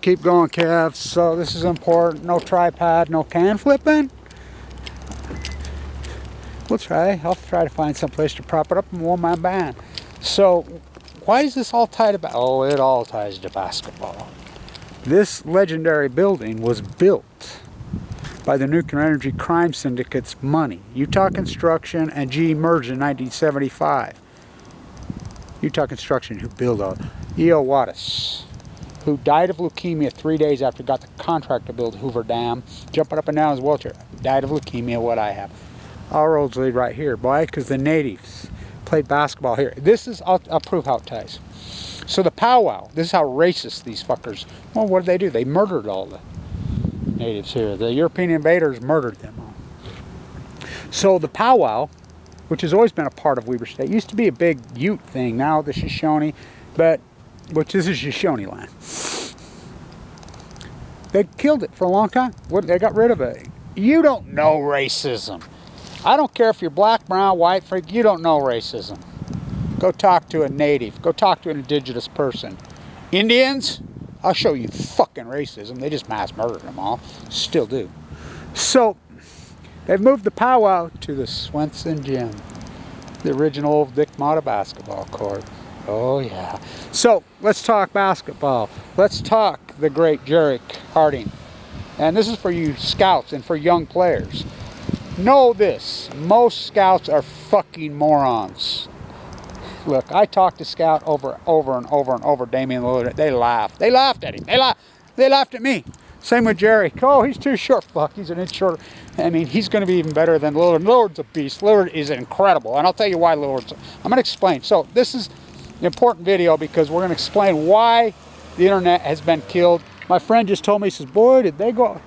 Keep going, Kev. So this is important. No tripod, no can flipping. We'll try. I'll try to find some place to prop it up in one-man band. So why is this all tied to oh, it all ties to basketball. This legendary building was built by the nuclear energy crime syndicate's money. Utah Construction and GE merged in 1975. Utah Construction, who built E.O. Wattis, who died of leukemia 3 days after he got the contract to build Hoover Dam, jumping up and down his wheelchair. Died of leukemia, what I have. Our roads lead right here. Why? Because the natives played basketball here. This is, I'll prove how it ties. So the powwow, this is how racist these fuckers, well, what did they do? They murdered all the natives here. The European invaders murdered them all. So the powwow, which has always been a part of Weber State, used to be a big Ute thing, now the Shoshone, which is a Shoshone land. They killed it for a long time. They got rid of it. You don't know racism. I don't care if you're black, brown, white, freak, you don't know racism. Go talk to a native. Go talk to an indigenous person. Indians? I'll show you fucking racism. They just mass murdered them all. Still do. So, they've moved the powwow to the Swenson Gym. The original Dick Motta basketball court. Oh yeah. So, let's talk basketball. Let's talk the great Jarek Harding. And this is for you scouts and for young players. Know this. Most scouts are fucking morons. Look, I talked to Scout over and over Damian Lillard. They laughed. They laughed at him. They laughed at me. Same with Jerry. Oh, he's too short. Fuck, he's an inch shorter. I mean, he's going to be even better than Lillard. Lillard's a beast. Lillard is incredible. And I'll tell you why Lillard's... I'm going to explain. So, this is an important video because we're going to explain why the internet has been killed. My friend just told me, he says, boy, did they go...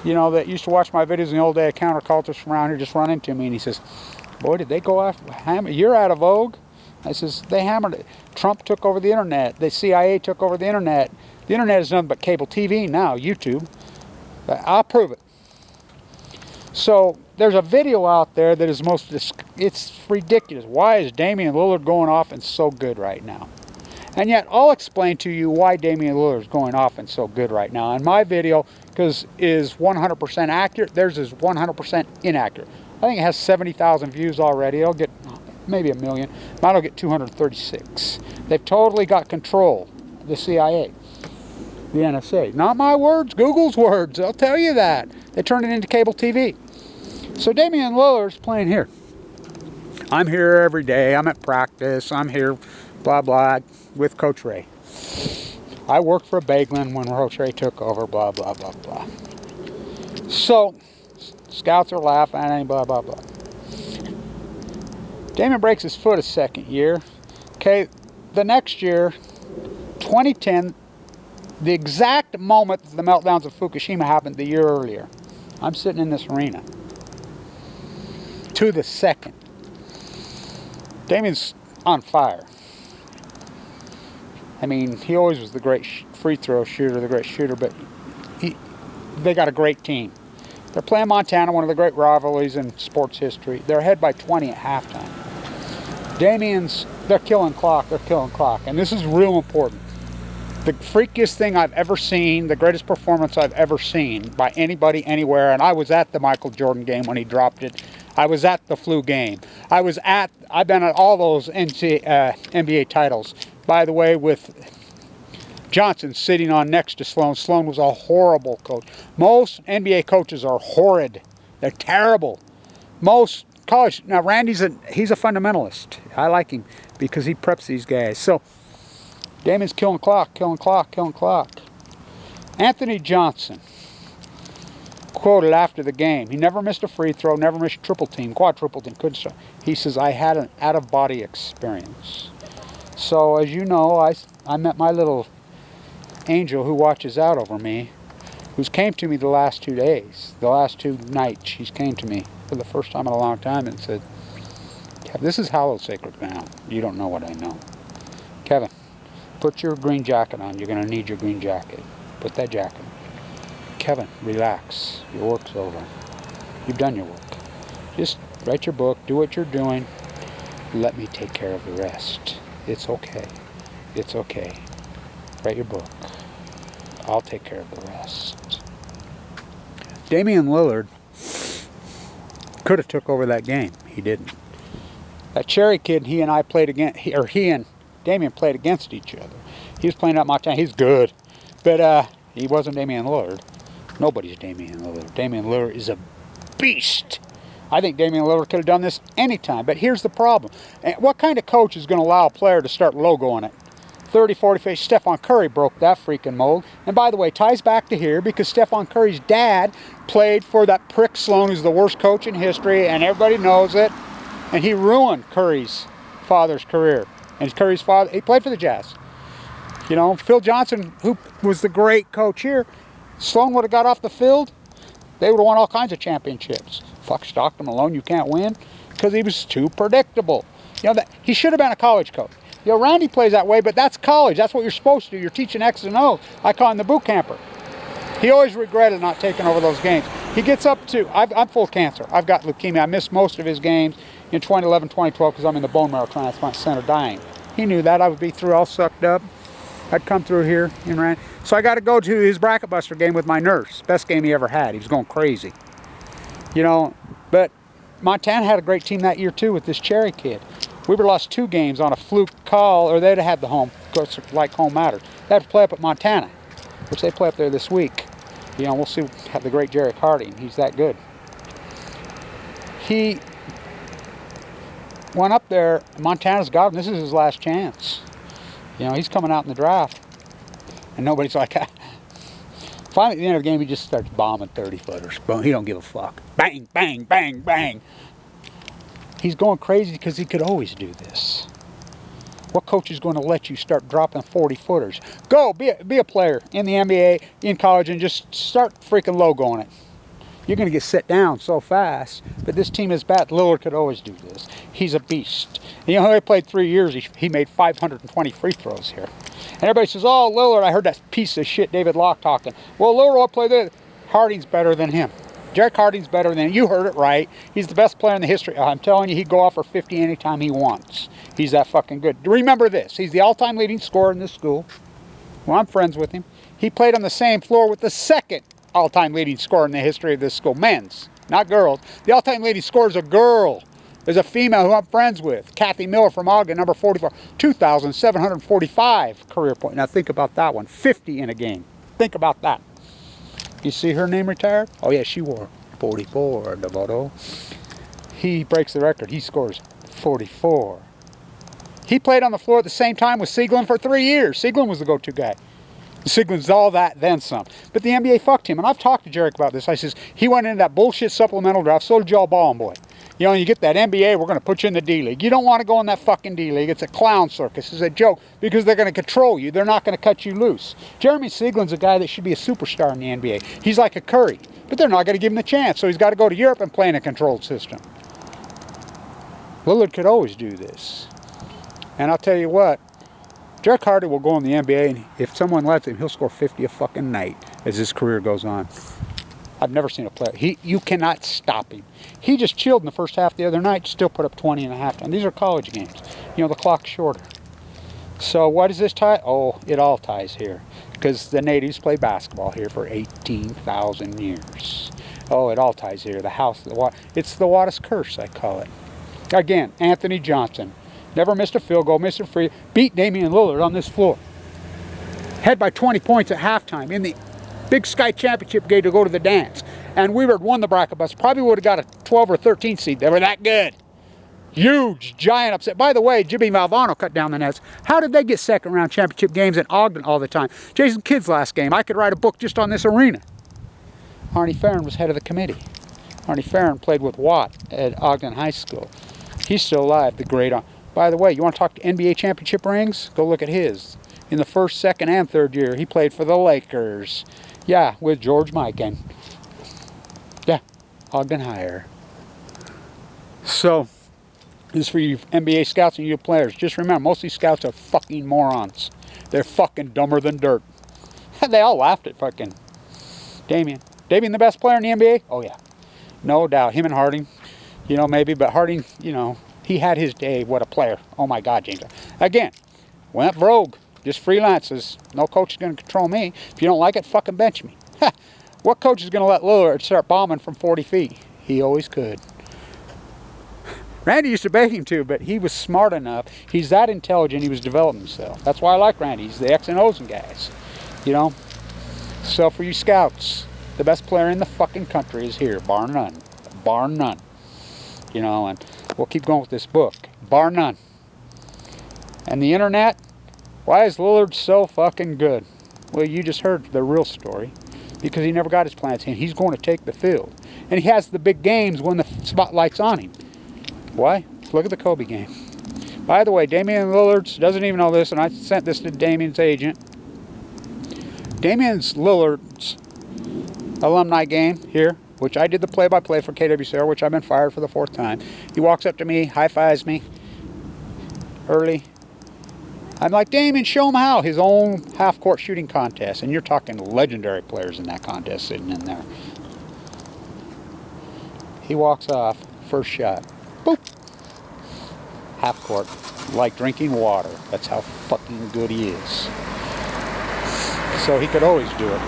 You know, that used to watch my videos in the old day, countercultures from around here just run into me. And he says, boy, did they go after... You're out of vogue. I says, they hammered it. Trump took over the internet. The CIA took over the internet. The internet is nothing but cable TV now, YouTube. I'll prove it. So, there's a video out there that is it's ridiculous. Why is Damian Lillard going off and so good right now? And yet, I'll explain to you why Damian Lillard is going off and so good right now. And my video is 100% accurate. Theirs is 100% inaccurate. I think it has 70,000 views already. It'll get maybe 1 million. Mine will get 236. They've totally got control. The CIA, the NSA. Not my words, Google's words. I'll tell you that. They turned it into cable TV. So Damian Lillard's playing here. I'm here every day. I'm at practice. I'm here, blah, blah, with Coach Ray. I worked for Bagelin when Coach Ray took over, blah, blah, blah, blah. So, scouts are laughing at him, blah, blah, blah. Damian breaks his foot a second year. Okay, the next year, 2010, the exact moment that the meltdowns of Fukushima happened the year earlier. I'm sitting in this arena. To the second. Damian's on fire. I mean, he always was the great free throw shooter, the great shooter, but they got a great team. They're playing Montana, one of the great rivalries in sports history. They're ahead by 20 at halftime. They're killing clock, and this is real important. The freakiest thing I've ever seen, the greatest performance I've ever seen by anybody, anywhere, and I was at the Michael Jordan game when he dropped it. I was at the flu game. I've been at all those NBA titles. By the way, with Johnson sitting on next to Sloan. Sloan was a horrible coach. Most NBA coaches are horrid. They're terrible. Most college, now Randy's he's a fundamentalist. I like him because he preps these guys. So, Damian's killing clock. Anthony Johnson quoted after the game, he never missed a free throw, never missed a triple team, quadruple team, couldn't start. He says, I had an out-of-body experience. So, as you know, I met my little angel who watches out over me, who's came to me the last 2 days, the last 2 nights. She's came to me for the first time in a long time and said, this is hallowed sacred ground. You don't know what I know. Kevin, put your green jacket on. You're going to need your green jacket. Put that jacket on. Kevin, relax. Your work's over. You've done your work. Just write your book. Do what you're doing. Let me take care of the rest. It's okay. It's okay. Write your book. I'll take care of the rest. Damian Lillard could have took over that game. He didn't. That Cherry kid, he and I played against, he and Damian played against each other. He was playing out Montana. He's good, but he wasn't Damian Lillard. Nobody's Damian Lillard. Damian Lillard is a beast. I think Damian Lillard could have done this anytime, but here's the problem. What kind of coach is going to allow a player to start logoing it? 30, 40 face. Stephen Curry broke that freaking mold. And by the way, ties back to here because Stephen Curry's dad played for that prick Sloan, who's the worst coach in history, and everybody knows it. And he ruined Curry's father's career. And Curry's father, he played for the Jazz. You know, Phil Johnson, who was the great coach here, Sloan would have got off the field, they would have won all kinds of championships. Fuck Stockton Malone, you can't win because he was too predictable. You know, that he should have been a college coach. You know, Randy plays that way, but that's college. That's what you're supposed to do. You're teaching X and O. I call him the boot camper. He always regretted not taking over those games. He gets up to, I'm full of cancer. I've got leukemia. I missed most of his games in 2011, 2012 because I'm in the bone marrow transplant center dying. He knew that. I would be through all sucked up. I'd come through here and ran. So I got to go to his bracket buster game with my nurse. Best game he ever had. He was going crazy. You know, but Montana had a great team that year too with this Cherry kid. We were lost 2 games on a fluke call, or they'd have had the home, because like home matters. They have to play up at Montana, which they play up there this week. You know, we'll see the great Jarek Harding. He's that good. He went up there. Montana's got him. This is his last chance. You know, he's coming out in the draft. And nobody's like, finally at the end of the game, he just starts bombing 30-footers. He don't give a fuck. Bang, bang, bang, bang. He's going crazy because he could always do this. What coach is going to let you start dropping 40-footers? Go, be a player in the NBA, in college, and just start freaking logoing it. You're going to get set down so fast. But this team is bad. Lillard could always do this. He's a beast. And you know, he played 3 years. He made 520 free throws here. And everybody says, oh, Lillard, I heard that piece of shit David Locke talking. Well, Lillard will play there. Harding's better than him. Jarek Harding's better than him. You heard it right. He's the best player in the history. I'm telling you, he'd go off for 50 anytime he wants. He's that fucking good. Remember this. He's the all-time leading scorer in this school. Well, I'm friends with him. He played on the same floor with the second all-time leading scorer in the history of this school. Men's, not girls. The all-time leading scorer is a girl. There's a female who I'm friends with. Kathy Miller from Ogden, number 44. 2,745 career points. Now think about that one. 50 in a game. Think about that. You see her name retired? Oh yeah, she wore 44, Devoto. He breaks the record. He scores 44. He played on the floor at the same time with Sieglin for 3 years. Sieglin was the go-to guy. Sieglin's all that, then some. But the NBA fucked him. And I've talked to Jarek about this. I says, he went into that bullshit supplemental draft. So did y'all Ballin' Boy. You know, you get that NBA, we're going to put you in the D-League. You don't want to go in that fucking D-League. It's a clown circus. It's a joke because they're going to control you. They're not going to cut you loose. Jeremy Sieglin's a guy that should be a superstar in the NBA. He's like a Curry, but they're not going to give him the chance. So he's got to go to Europe and play in a controlled system. Lillard could always do this. And I'll tell you what, Jarek Harding will go in the NBA, and if someone lets him, he'll score 50 a fucking night as his career goes on. I've never seen a player. You cannot stop him. He just chilled in the first half the other night, still put up 20 and a half. And these are college games. You know, the clock's shorter. So why does this tie? Oh, it all ties here. Because the natives play basketball here for 18,000 years. Oh, it all ties here. The house, it's the Wattis curse, I call it. Again, Anthony Johnson. Never missed a field goal, missed a free. Beat Damian Lillard on this floor. Had by 20 points at halftime in the Big Sky Championship game to go to the dance. And we would have won the bracket bus. Probably would have got a 12 or 13 seed. They were that good. Huge, giant upset. By the way, Jimmy Valvano cut down the nets. How did they get second round championship games in Ogden all the time? Jason Kidd's last game. I could write a book just on this arena. Arnie Farron was head of the committee. Arnie Farron played with Watt at Ogden High School. He's still alive, the great. By the way, you want to talk to NBA championship rings? Go look at his. In the first, second, and third year, he played for the Lakers. Yeah, with George Mikan. Yeah, Ogden Higher. So, this is for you NBA scouts and you players. Just remember, most of these scouts are fucking morons. They're fucking dumber than dirt. They all laughed at fucking Damian. Damian the best player in the NBA? Oh yeah, no doubt. Him and Harding, you know, maybe, but Harding, you know, he had his day. What a player. Oh my God, James. Again, went rogue. just freelances. No coach is going to control me. If you don't like it, fucking bench me. Ha! What coach is going to let Lillard start bombing from 40 feet? He always could. Randy used to beg him to, but he was smart enough. He's that intelligent, he was developing himself. That's why I like Randy. He's the X and O's and guys. You know? So for you scouts, the best player in the fucking country is here, bar none. Bar none. You know, and we'll keep going with this book. Bar none. And the internet, why is Lillard so fucking good? Well, you just heard the real story. Because he never got his plans in. He's going to take the field. And he has the big games when the spotlight's on him. Why? Look at the Kobe game. By the way, Damian Lillard doesn't even know this, and I sent this to Damian's agent. Lillard's alumni game here, which I did the play-by-play for KWCR, which I've been fired for the 4th time. He walks up to me, high-fives me early. I'm like, Damian, show him how. His own half-court shooting contest. And you're talking legendary players in that contest sitting in there. He walks off, first shot. Boop. Half-court. Like drinking water. That's how fucking good he is. So he could always do it.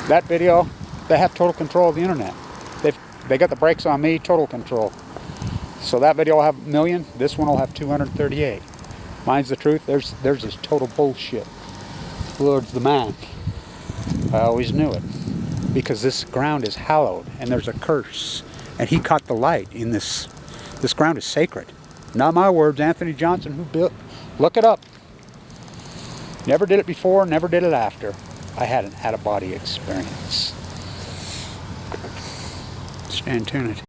That video, they have total control of the internet. They got the brakes on me, total control. So that video will have 1 million, this one will have 238. Mine's the truth, theirs is total bullshit. Lillard's the man. I always knew it. Because this ground is hallowed, and there's a curse. And he caught the light in this ground is sacred. Not my words, Anthony Johnson, who built, look it up. Never did it before, never did it after. I hadn't had a body experience. Stand tuned.